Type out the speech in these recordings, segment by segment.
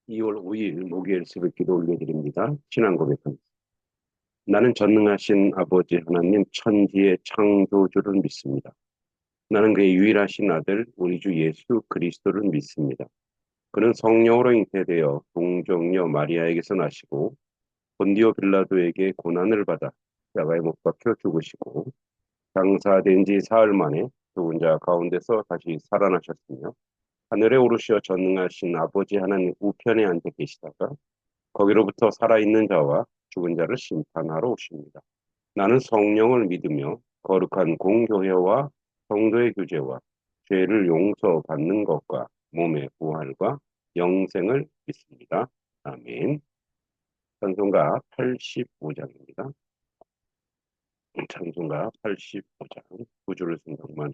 2월 5일 목요일 새벽기도 올려드립니다. 신앙 고백합니다. 나는 전능하신 아버지 하나님 천지의 창조주를 믿습니다. 나는 그의 유일하신 아들 우리 주 예수 그리스도를 믿습니다. 그는 성령으로 잉태되어 동정녀 마리아에게서 나시고 본디오 빌라도에게 고난을 받아 십자가에 못 박혀 죽으시고 장사된 지 사흘 만에 죽은 자 가운데서 다시 살아나셨으며 하늘에 오르시어 전능하신 아버지 하나님 우편에 앉아 계시다가 거기로부터 살아있는 자와 죽은 자를 심판하러 오십니다. 나는 성령을 믿으며 거룩한 공교회와 성도의 교제와 죄를 용서받는 것과 몸의 부활과 영생을 믿습니다. 아멘. 찬송가 85장입니다. 찬송가 85장 구주를 생각만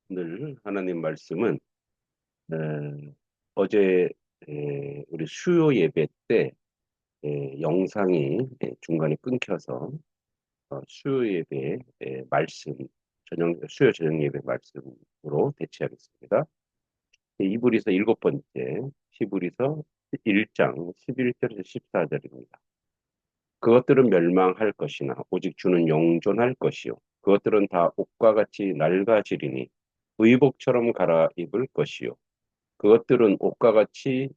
늘 하나님 말씀은 에, 어제 우리 수요 예배 때 영상이 중간에 끊겨서 수요 예배 말씀 수요 저녁 예배 말씀으로 대체하겠습니다. 이불이서 일곱 번째 히브리서 1장 11절에서 14절입니다. 그것들은 멸망할 것이나 오직 주는 영존할 것이요 그것들은 다 옷과 같이 낡아지리니 의복처럼 갈아입을 것이요 그것들은 옷과 같이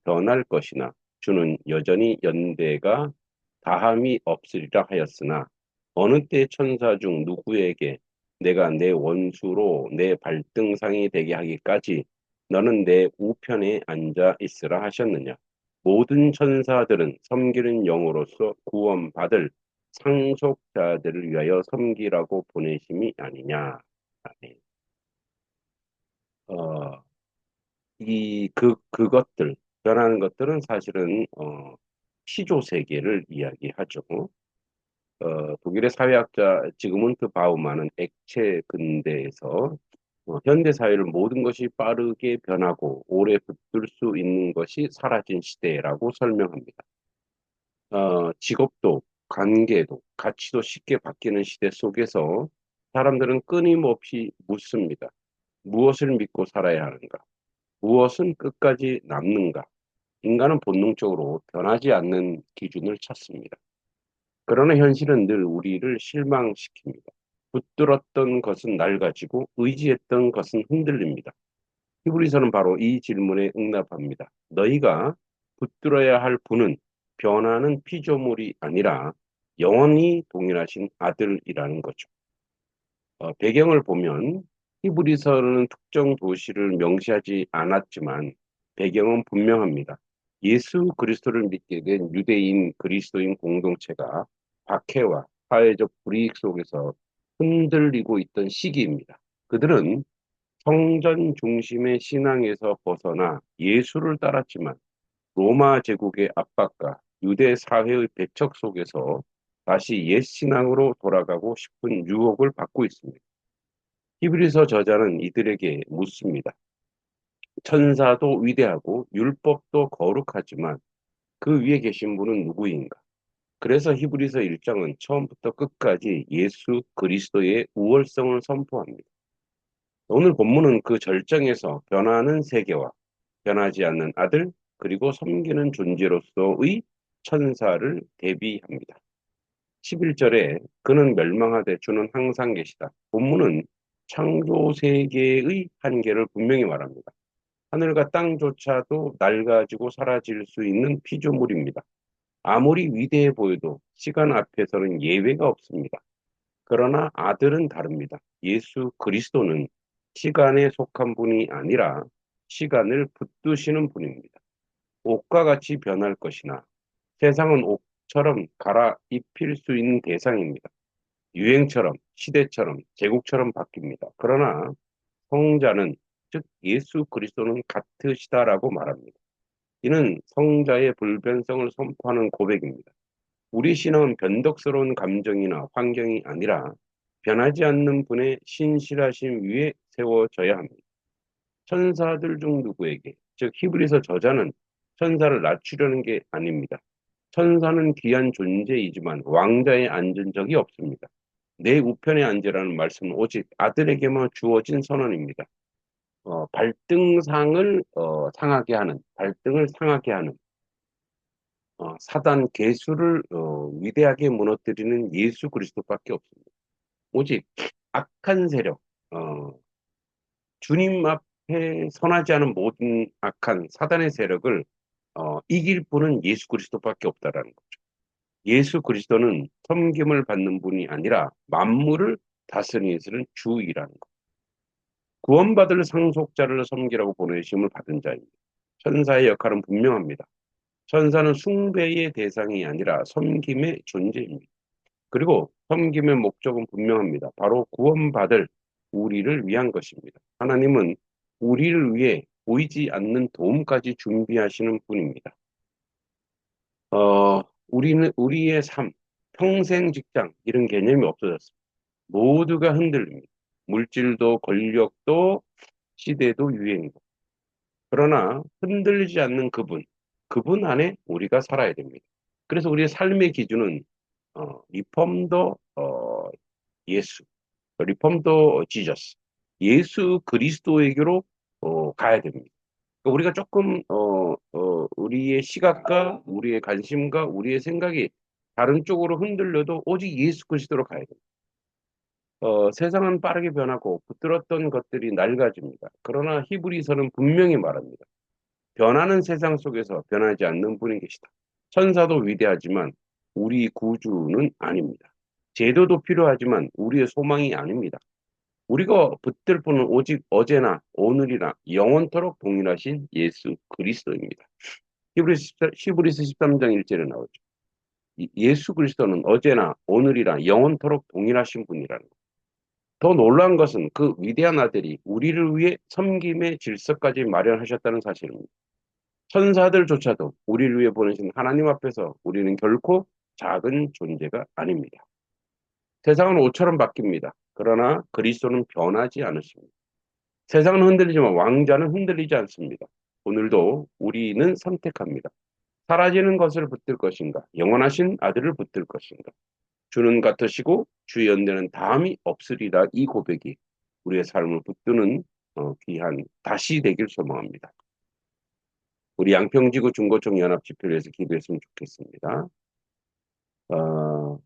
변할 것이나 주는 여전히 연대가 다함이 없으리라 하였으나 어느 때 천사 중 누구에게 내가 내 원수로 내 발등상이 되게 하기까지 너는 내 우편에 앉아 있으라 하셨느냐. 모든 천사들은 섬기는 영으로서 구원받을 상속자들을 위하여 섬기라고 보내심이 아니냐. 아멘. 어, 그것들, 변하는 것들은 사실은, 시조 세계를 이야기하죠. 독일의 사회학자 지그문트 바우만은 액체 근대에서 현대 사회를 모든 것이 빠르게 변하고 오래 붙들 수 있는 것이 사라진 시대라고 설명합니다. 직업도, 관계도, 가치도 쉽게 바뀌는 시대 속에서 사람들은 끊임없이 묻습니다. 무엇을 믿고 살아야 하는가? 무엇은 끝까지 남는가? 인간은 본능적으로 변하지 않는 기준을 찾습니다. 그러나 현실은 늘 우리를 실망시킵니다. 붙들었던 것은 낡아지고 의지했던 것은 흔들립니다. 히브리서는 바로 이 질문에 응답합니다. 너희가 붙들어야 할 분은 변하는 피조물이 아니라 영원히 동일하신 아들이라는 거죠. 배경을 보면 히브리서는 특정 도시를 명시하지 않았지만 배경은 분명합니다. 예수 그리스도를 믿게 된 유대인 그리스도인 공동체가 박해와 사회적 불이익 속에서 흔들리고 있던 시기입니다. 그들은 성전 중심의 신앙에서 벗어나 예수를 따랐지만 로마 제국의 압박과 유대 사회의 배척 속에서 다시 옛 신앙으로 돌아가고 싶은 유혹을 받고 있습니다. 히브리서 저자는 이들에게 묻습니다. 천사도 위대하고 율법도 거룩하지만 그 위에 계신 분은 누구인가? 그래서 히브리서 1장은 처음부터 끝까지 예수 그리스도의 우월성을 선포합니다. 오늘 본문은 그 절정에서 변하는 세계와 변하지 않는 아들, 그리고 섬기는 존재로서의 천사를 대비합니다. 11절에 그는 멸망하되 주는 항상 계시다. 본문은 창조 세계의 한계를 분명히 말합니다. 하늘과 땅조차도 낡아지고 사라질 수 있는 피조물입니다. 아무리 위대해 보여도 시간 앞에서는 예외가 없습니다. 그러나 아들은 다릅니다. 예수 그리스도는 시간에 속한 분이 아니라 시간을 붙드시는 분입니다. 옷과 같이 변할 것이나 세상은 옷처럼 갈아입힐 수 있는 대상입니다. 유행처럼, 시대처럼, 제국처럼 바뀝니다. 그러나 성자는, 즉 예수 그리스도는 같으시다라고 말합니다. 이는 성자의 불변성을 선포하는 고백입니다. 우리 신앙은 변덕스러운 감정이나 환경이 아니라 변하지 않는 분의 신실하심 위에 세워져야 합니다. 천사들 중 누구에게, 즉 히브리서 저자는 천사를 낮추려는 게 아닙니다. 천사는 귀한 존재이지만 왕좌에 앉은 적이 없습니다. 내 우편에 앉으라는 말씀은 오직 아들에게만 주어진 선언입니다. 발등을 상하게 하는 사단 계수를 위대하게 무너뜨리는 예수 그리스도밖에 없습니다. 오직 악한 세력, 어, 주님 앞에 선하지 않은 모든 악한 사단의 세력을 이길 분은 예수 그리스도밖에 없다라는 거죠. 예수 그리스도는 섬김을 받는 분이 아니라 만물을 다스리는 주이라는 것. 구원받을 상속자를 섬기라고 보내심을 받은 자입니다. 천사의 역할은 분명합니다. 천사는 숭배의 대상이 아니라 섬김의 존재입니다. 그리고 섬김의 목적은 분명합니다. 바로 구원받을 우리를 위한 것입니다. 하나님은 우리를 위해 보이지 않는 도움까지 준비하시는 분입니다. 우리의 삶, 평생 직장, 이런 개념이 없어졌습니다. 모두가 흔들립니다. 물질도, 권력도, 시대도, 유행도. 그러나 흔들리지 않는 그분 안에 우리가 살아야 됩니다. 그래서 우리의 삶의 기준은 리폼더 예수, 리폼더 지저스, 예수 그리스도에게로 가야 됩니다. 그러니까 우리가 조금 우리의 시각과 우리의 관심과 우리의 생각이 다른 쪽으로 흔들려도 오직 예수 그리스도로 가야 됩니다. 세상은 빠르게 변하고 붙들었던 것들이 낡아집니다. 그러나 히브리서는 분명히 말합니다. 변하는 세상 속에서 변하지 않는 분이 계시다. 천사도 위대하지만 우리 구주는 아닙니다. 제도도 필요하지만 우리의 소망이 아닙니다. 우리가 붙들 분은 오직 어제나 오늘이나 영원토록 동일하신 예수 그리스도입니다. 히브리서 13장 1절에 나오죠. 예수 그리스도는 어제나 오늘이나 영원토록 동일하신 분이라는 것. 더 놀라운 것은 그 위대한 아들이 우리를 위해 섬김의 질서까지 마련하셨다는 사실입니다. 천사들조차도 우리를 위해 보내신 하나님 앞에서 우리는 결코 작은 존재가 아닙니다. 세상은 옷처럼 바뀝니다. 그러나 그리스도는 변하지 않으십니다. 세상은 흔들리지만 왕자는 흔들리지 않습니다. 오늘도 우리는 선택합니다. 사라지는 것을 붙들 것인가? 영원하신 아들을 붙들 것인가? 주는 같으시고 주의 연대는 다함이 없으리라, 이 고백이 우리의 삶을 붙드는 귀한 다시 되길 소망합니다. 우리 양평지구 중고청 연합집회를 위해서 기도했으면 좋겠습니다. 어,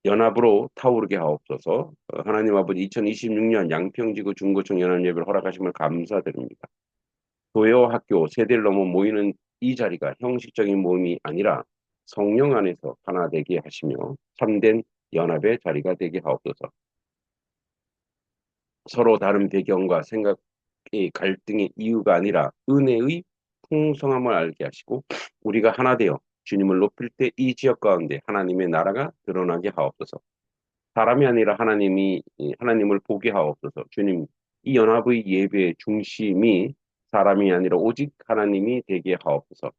연합으로 타오르게 하옵소서. 하나님 아버지 2026년 양평지구 중고청 연합예배를 허락하심을 감사드립니다. 교회와 학교, 세대를 넘어 모이는 이 자리가 형식적인 모임이 아니라 성령 안에서 하나 되게 하시며 참된 연합의 자리가 되게 하옵소서. 서로 다른 배경과 생각의 갈등의 이유가 아니라 은혜의 풍성함을 알게 하시고 우리가 하나 되어 주님을 높일 때 이 지역 가운데 하나님의 나라가 드러나게 하옵소서. 사람이 아니라 하나님을 보게 하옵소서. 주님, 이 연합의 예배의 중심이 사람이 아니라 오직 하나님이 되게 하옵소서.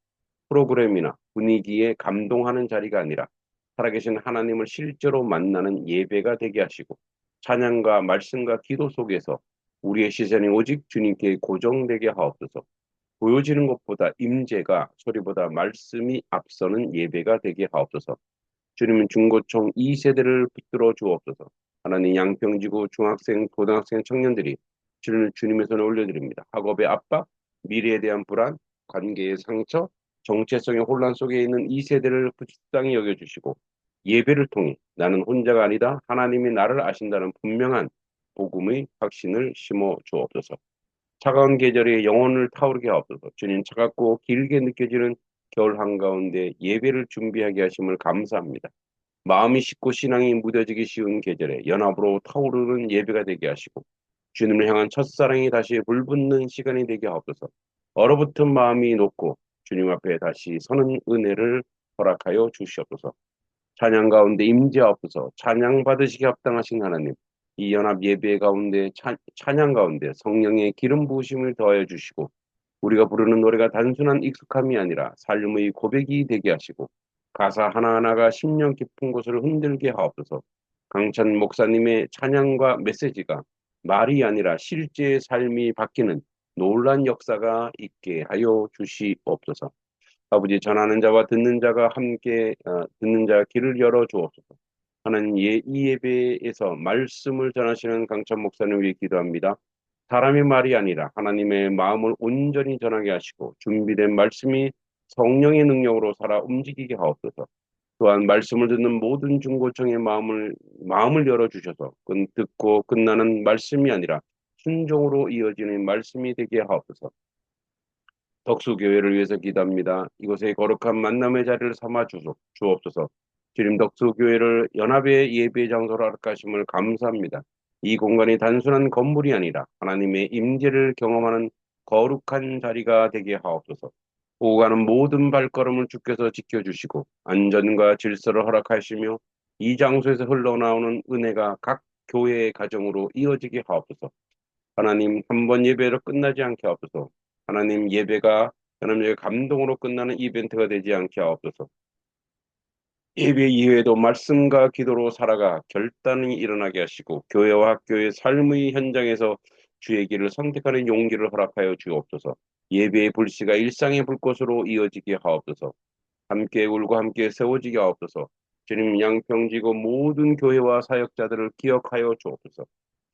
프로그램이나 분위기에 감동하는 자리가 아니라 살아계신 하나님을 실제로 만나는 예배가 되게 하시고 찬양과 말씀과 기도 속에서 우리의 시선이 오직 주님께 고정되게 하옵소서. 보여지는 것보다 임재가 소리보다 말씀이 앞서는 예배가 되게 하옵소서. 주님은 중고청 2세대를 붙들어 주옵소서. 하나님 양평지구 중학생, 고등학생 청년들이 주님의 손에 올려드립니다. 학업의 압박, 미래에 대한 불안, 관계의 상처, 정체성의 혼란 속에 있는 2세대를 불쌍히 여겨주시고 예배를 통해 나는 혼자가 아니다. 하나님이 나를 아신다는 분명한 복음의 확신을 심어 주옵소서. 차가운 계절에 영혼을 타오르게 하옵소서. 주님 차갑고 길게 느껴지는 겨울 한가운데 예배를 준비하게 하심을 감사합니다. 마음이 식고 신앙이 무뎌지기 쉬운 계절에 연합으로 타오르는 예배가 되게 하시고 주님을 향한 첫사랑이 다시 불붙는 시간이 되게 하옵소서. 얼어붙은 마음이 녹고 주님 앞에 다시 서는 은혜를 허락하여 주시옵소서. 찬양 가운데 임재하옵소서. 찬양 받으시기 합당하신 하나님. 이 연합 예배 가운데 찬양 가운데 성령의 기름 부으심을 더하여 주시고 우리가 부르는 노래가 단순한 익숙함이 아니라 삶의 고백이 되게 하시고 가사 하나하나가 심령 깊은 곳을 흔들게 하옵소서. 강찬 목사님의 찬양과 메시지가 말이 아니라 실제의 삶이 바뀌는 놀란 역사가 있게 하여 주시옵소서. 아버지 전하는 자와 듣는 자가 함께 듣는 자 길을 열어 주옵소서. 하나님 이 예배에서 말씀을 전하시는 강찬 목사님 위해 기도합니다. 사람의 말이 아니라 하나님의 마음을 온전히 전하게 하시고 준비된 말씀이 성령의 능력으로 살아 움직이게 하옵소서. 또한 말씀을 듣는 모든 중고청의 마음을 열어 주셔서 듣고 끝나는 말씀이 아니라 순종으로 이어지는 말씀이 되게 하옵소서. 덕수교회를 위해서 기도합니다. 이곳에 거룩한 만남의 자리를 삼아 주옵소서. 주님 덕수교회를 연합의 예배 장소로 허락하심을 감사합니다. 이 공간이 단순한 건물이 아니라 하나님의 임재를 경험하는 거룩한 자리가 되게 하옵소서. 오고 가는 모든 발걸음을 주께서 지켜주시고 안전과 질서를 허락하시며 이 장소에서 흘러나오는 은혜가 각 교회의 가정으로 이어지게 하옵소서. 하나님 한 번 예배로 끝나지 않게 하옵소서. 하나님 예배가 하나님의 감동으로 끝나는 이벤트가 되지 않게 하옵소서. 예배 이후에도 말씀과 기도로 살아가 결단이 일어나게 하시고 교회와 학교의 삶의 현장에서 주의 길을 선택하는 용기를 허락하여 주옵소서. 예배의 불씨가 일상의 불꽃으로 이어지게 하옵소서. 함께 울고 함께 세워지게 하옵소서. 주님 양평지구 모든 교회와 사역자들을 기억하여 주옵소서.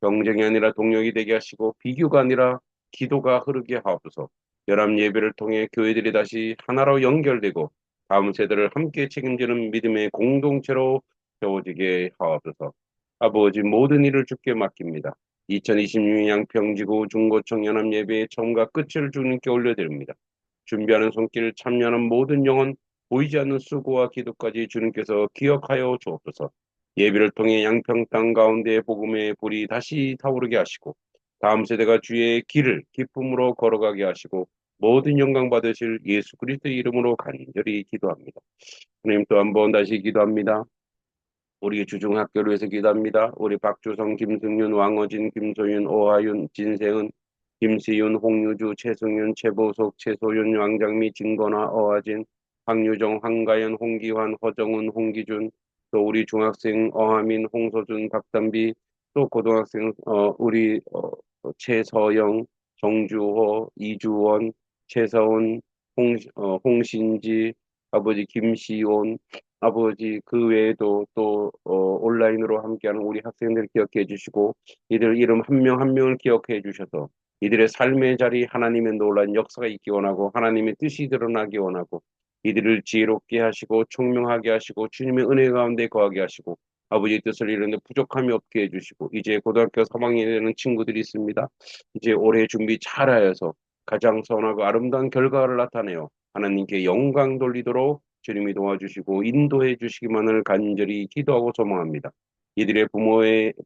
경쟁이 아니라 동력이 되게 하시고 비교가 아니라 기도가 흐르게 하옵소서. 연합 예배를 통해 교회들이 다시 하나로 연결되고 다음 세대를 함께 책임지는 믿음의 공동체로 세워지게 하옵소서. 아버지 모든 일을 주께 맡깁니다. 2026년 양평지구 중고청 연합 예배의 처음과 끝을 주님께 올려드립니다. 준비하는 손길 참여하는 모든 영혼 보이지 않는 수고와 기도까지 주님께서 기억하여 주옵소서. 예배를 통해 양평 땅 가운데 복음의 불이 다시 타오르게 하시고 다음 세대가 주의 길을 기쁨으로 걸어가게 하시고 모든 영광 받으실 예수 그리스도의 이름으로 간절히 기도합니다. 하나님 또 한 번 다시 기도합니다. 우리 주중학교를 위해서 기도합니다. 우리 박주성, 김승윤, 왕어진, 김소윤, 오하윤, 진세은, 김시윤, 홍유주, 최승윤, 최보석, 최소윤, 왕장미, 진건화, 어하진, 황유정, 황가연, 홍기환, 허정훈, 홍기준, 또 우리 중학생 어하민, 홍서준, 박담비, 또 고등학생 최서영, 정주호, 이주원, 최서훈, 홍신지, 아버지 김시온, 아버지 그 외에도 또 온라인으로 함께하는 우리 학생들 기억해 주시고 이들 이름 한 명 한 명을 기억해 주셔서 이들의 삶의 자리 하나님의 놀라운 역사가 있기 원하고 하나님의 뜻이 드러나기 원하고 이들을 지혜롭게 하시고 총명하게 하시고 주님의 은혜 가운데 거하게 하시고 아버지의 뜻을 이루는데 부족함이 없게 해주시고 이제 고등학교 3학년이 되는 친구들이 있습니다. 이제 올해 준비 잘하여서 가장 선하고 아름다운 결과를 나타내어 하나님께 영광 돌리도록 주님이 도와주시고 인도해 주시기만을 간절히 기도하고 소망합니다. 이들의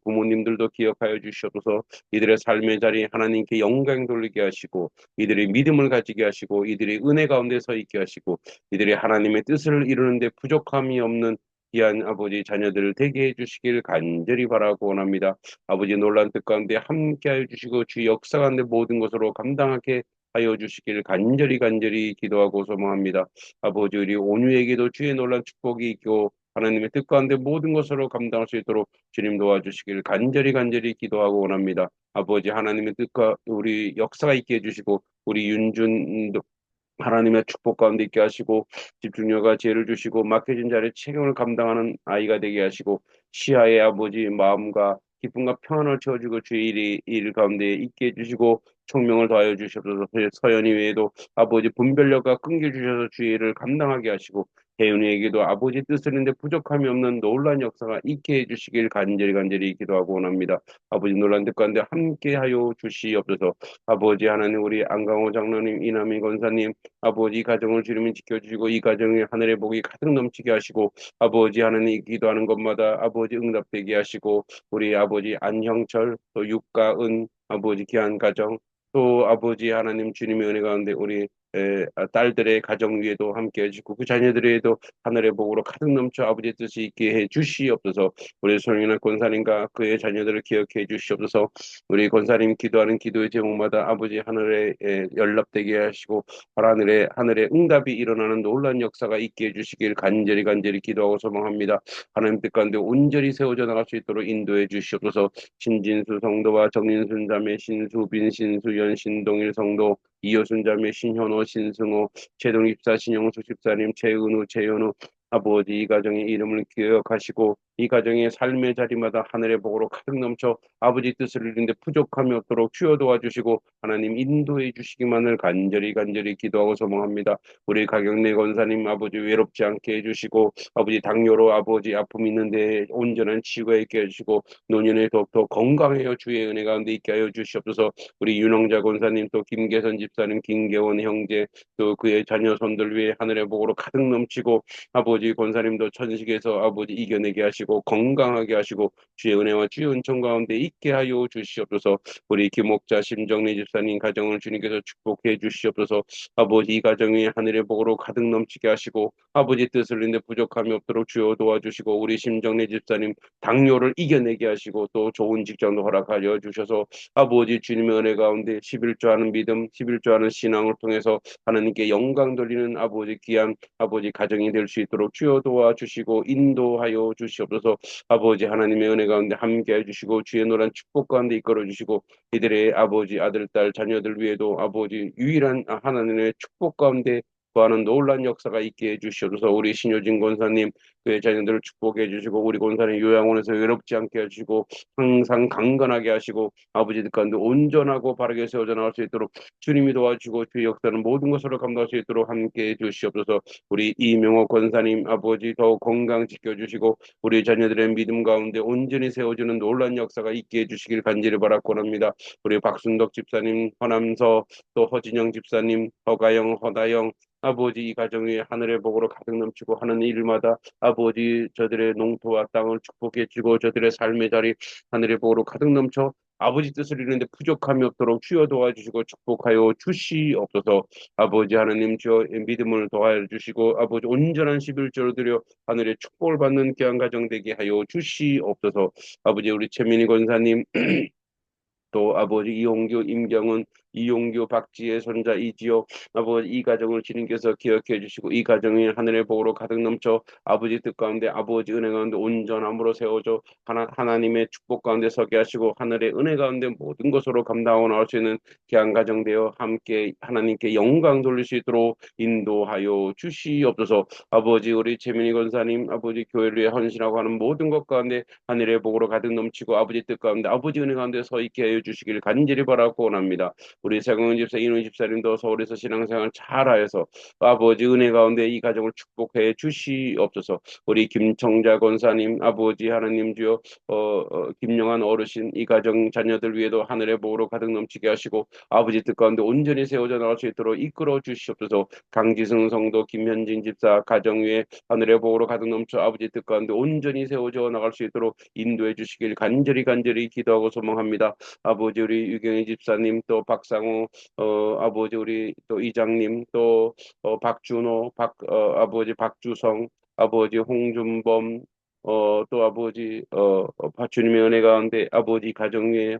부모님들도 기억하여 주시옵소서. 이들의 삶의 자리에 하나님께 영광 돌리게 하시고 이들의 믿음을 가지게 하시고 이들의 은혜 가운데 서 있게 하시고 이들의 하나님의 뜻을 이루는데 부족함이 없는 귀한 아버지 자녀들을 되게 해주시길 간절히 바라고 원합니다. 아버지 놀란 뜻 가운데 함께하여 주시고 주 역사 가운데 모든 것으로 감당하게 하여 주시길 간절히 기도하고 소망합니다. 아버지 우리 온유에게도 주의 놀란 축복이 있고 하나님의 뜻 가운데 모든 것으로 감당할 수 있도록 주님 도와주시길 간절히 기도하고 원합니다. 아버지 하나님의 뜻과 우리 역사가 있게 해주시고 우리 윤준도 하나님의 축복 가운데 있게 하시고 집중력과 지혜를 주시고 맡겨진 자리에 책임을 감당하는 아이가 되게 하시고 시야의 아버지 마음과 기쁨과 평안을 채워주고 주의 일 가운데 있게 해주시고 총명을 더하여 주시옵소서. 서연이 외에도 아버지 분별력과 끈기 주셔서 주의 일을 감당하게 하시고 혜윤이에게도 아버지 뜻을 있는데 부족함이 없는 놀란 역사가 있게 해주시길 간절히 기도하고 원합니다. 아버지 놀란 뜻 가운데 함께하여 주시옵소서. 아버지 하나님 우리 안강호 장로님 이남희 권사님 아버지 이 가정을 주님이 지켜주시고 이 가정에 하늘의 복이 가득 넘치게 하시고 아버지 하나님 기도하는 것마다 아버지 응답되게 하시고 우리 아버지 안형철 또 육가은 아버지 귀한 가정 또 아버지 하나님 주님의 은혜 가운데 우리 딸들의 가정 위에도 함께 해주시고 그 자녀들에도 하늘의 복으로 가득 넘쳐 아버지의 뜻이 있게 해 주시옵소서. 우리 소영이나 권사님과 그의 자녀들을 기억해 주시옵소서. 우리 권사님 기도하는 기도의 제목마다 아버지 하늘에 연락되게 하시고 하늘에 응답이 일어나는 놀라운 역사가 있게 해주시길 간절히 기도하고 소망합니다. 하나님 뜻 가운데 온전히 세워져 나갈 수 있도록 인도해 주시옵소서. 신진수 성도와 정인순 자매 신수빈 신수연 신동일 성도 이효순 자매 신현호 신승호 최동 집사 신영수 집사님 최은우 최현우 아버지 이 가정의 이름을 기억하시고 이 가정의 삶의 자리마다 하늘의 복으로 가득 넘쳐 아버지 뜻을 이루는데 부족함이 없도록 주여 도와주시고 하나님 인도해 주시기만을 간절히 기도하고 소망합니다. 우리 가경래 권사님 아버지 외롭지 않게 해주시고 아버지 당뇨로 아버지 아픔 있는데 온전한 치유가 있게 해주시고 노년에 더욱더 건강하여 주의 은혜 가운데 있게 하여 주시옵소서. 우리 윤홍자 권사님 또 김계선 집사님 김계원 형제 또 그의 자녀 손들 위에 하늘의 복으로 가득 넘치고 아버지 권사님도 천식에서 아버지 이겨내게 하시고 건강하게 하시고 주의 은혜와 주의 은총 가운데 있게 하여 주시옵소서. 우리 김옥자 심정리 집사님 가정을 주님께서 축복해 주시옵소서. 아버지 이 가정이 하늘의 복으로 가득 넘치게 하시고 아버지 뜻을 인데 부족함이 없도록 주여 도와주시고 우리 심정리 집사님 당뇨를 이겨내게 하시고 또 좋은 직장도 허락하여 주셔서 아버지 주님의 은혜 가운데 11조하는 믿음 11조하는 신앙을 통해서 하나님께 영광 돌리는 아버지 귀한 아버지 가정이 될 수 있도록 주여 도와주시고 인도하여 주시옵소서. 아버지 하나님의 은혜 가운데 함께해 주시고 주의 노란 축복 가운데 이끌어 주시고 이들의 아버지 아들 딸 자녀들 위에도 아버지 유일한 하나님의 축복 가운데 거하는 놀란 역사가 있게 해주시옵소서. 우리 신효진 권사님 그의 자녀들을 축복해 주시고 우리 권사님 요양원에서 외롭지 않게 해주시고 항상 강건하게 하시고 아버지들 가운데 온전하고 바르게 세워져 나갈 수 있도록 주님이 도와주시고 주의 역사는 모든 것으로 감당할 수 있도록 함께해 주시옵소서. 우리 이명호 권사님 아버지 더욱 건강 지켜주시고 우리 자녀들의 믿음 가운데 온전히 세워주는 놀란 역사가 있게 해주시길 간절히 바라고 합니다. 우리 박순덕 집사님 허남서 또 허진영 집사님 허가영 허다영 아버지 이 가정이 하늘의 복으로 가득 넘치고 하는 일마다 아버지 저들의 농토와 땅을 축복해 주고 저들의 삶의 자리 하늘의 복으로 가득 넘쳐 아버지 뜻을 이루는데 부족함이 없도록 주여 도와주시고 축복하여 주시옵소서. 아버지 하나님 주여 믿음을 도와주시고 아버지 온전한 11조를 드려 하늘의 축복을 받는 귀한 가정 되게 하여 주시옵소서. 아버지 우리 최민희 권사님 또 아버지 이홍규, 임경은 이용규, 박지혜 손자 이지호 아버지 이 가정을 주님께서 기억해 주시고 이 가정이 하늘의 복으로 가득 넘쳐 아버지 뜻 가운데 아버지 은혜 가운데 온전함으로 세워져 하나님의 축복 가운데 서게 하시고 하늘의 은혜 가운데 모든 것으로 감당하고 나올 수 있는 귀한 가정 되어 함께 하나님께 영광 돌릴 수 있도록 인도하여 주시옵소서. 아버지 우리 최민희 권사님 아버지 교회를 위해 헌신하고 하는 모든 것 가운데 하늘의 복으로 가득 넘치고 아버지 뜻 가운데 아버지 은혜 가운데 서 있게 하여 주시길 간절히 바라고 원합니다. 우리 세공은 집사 이노 집사님도 서울에서 신앙생활 잘하여서 아버지 은혜 가운데 이 가정을 축복해 주시옵소서. 우리 김청자 권사님 아버지 하나님 주여 김영한 어르신 이 가정 자녀들 위에도 하늘의 복으로 가득 넘치게 하시고 아버지 뜻 가운데 온전히 세워져 나갈 수 있도록 이끌어 주시옵소서. 강지승 성도 김현진 집사 가정 위에 하늘의 복으로 가득 넘쳐 아버지 뜻 가운데 온전히 세워져 나갈 수 있도록 인도해 주시길 간절히 기도하고 소망합니다. 아버지 우리 유경희 집사님 또 박상우 아버지 우리 또 이장님 또 박준호 아버지 박주성 아버지 홍준범 또 아버지 주님의 은혜 가운데 아버지 가정의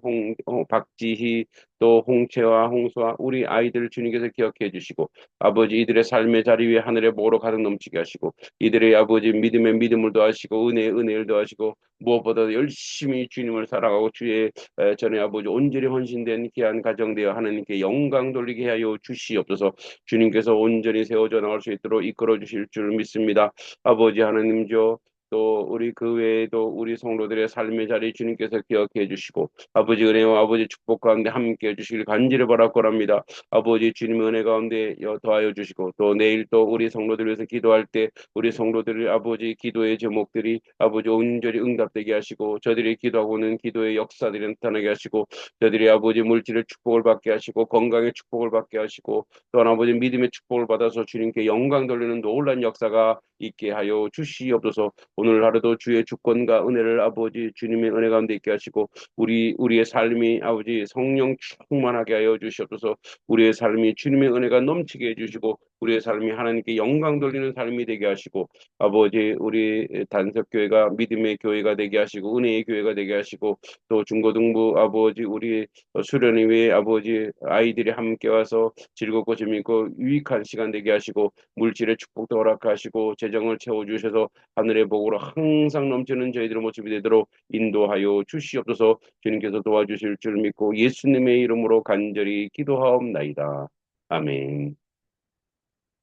박지희 또 홍채와 홍수아 우리 아이들 주님께서 기억해 주시고 아버지 이들의 삶의 자리 위에 하늘의 복으로 가득 넘치게 하시고 이들의 아버지 믿음의 믿음을 더하시고 은혜의 은혜를 더하시고 무엇보다 열심히 주님을 사랑하고 주의 전에 아버지 온전히 헌신된 귀한 가정 되어 하나님께 영광 돌리게 하여 주시옵소서. 주님께서 온전히 세워져 나갈 수 있도록 이끌어 주실 줄 믿습니다. 아버지 하나님죠. 또 우리 그 외에도 우리 성도들의 삶의 자리 주님께서 기억해 주시고 아버지 은혜와 아버지 축복 가운데 함께 해주시길 간절히 바라고랍니다. 아버지 주님의 은혜 가운데 더하여 주시고 또 내일 또 우리 성도들 위해서 기도할 때 우리 성도들의 아버지 기도의 제목들이 아버지 온전히 응답되게 하시고 저들이 기도하고는 기도의 역사들이 나타나게 하시고 저들이 아버지 물질의 축복을 받게 하시고 건강의 축복을 받게 하시고 또한 아버지 믿음의 축복을 받아서 주님께 영광 돌리는 놀란 역사가 있게 하여 주시옵소서. 오늘 하루도 주의 주권과 은혜를 아버지 주님의 은혜 가운데 있게 하시고 우리의 삶이 아버지 성령 충만하게 하여 주시옵소서. 우리의 삶이 주님의 은혜가 넘치게 해주시고 우리의 삶이 하나님께 영광 돌리는 삶이 되게 하시고 아버지 우리 단석교회가 믿음의 교회가 되게 하시고 은혜의 교회가 되게 하시고 또 중고등부 아버지 우리 수련회 외에 아버지 아이들이 함께 와서 즐겁고 재미있고 유익한 시간 되게 하시고 물질의 축복도 허락하시고 재정을 채워주셔서 하늘의 복으로 항상 넘치는 저희들의 모습이 되도록 인도하여 주시옵소서. 주님께서 도와주실 줄 믿고 예수님의 이름으로 간절히 기도하옵나이다. 아멘.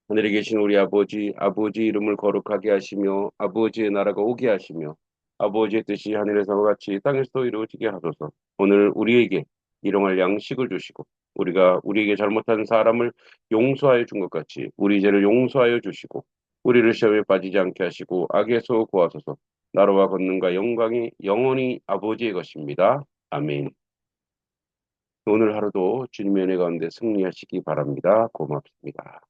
하늘에 계신 우리 아버지, 아버지 이름을 거룩하게 하시며 아버지의 나라가 오게 하시며 아버지의 뜻이 하늘에서와 같이 땅에서도 이루어지게 하소서. 오늘 우리에게 일용할 양식을 주시고 우리가 우리에게 잘못한 사람을 용서하여 준 것 같이 우리 죄를 용서하여 주시고 우리를 시험에 빠지지 않게 하시고 악에서 구하소서. 나라와 권능과 영광이 영원히 아버지의 것입니다. 아멘. 오늘 하루도 주님의 은혜 가운데 승리하시기 바랍니다. 고맙습니다.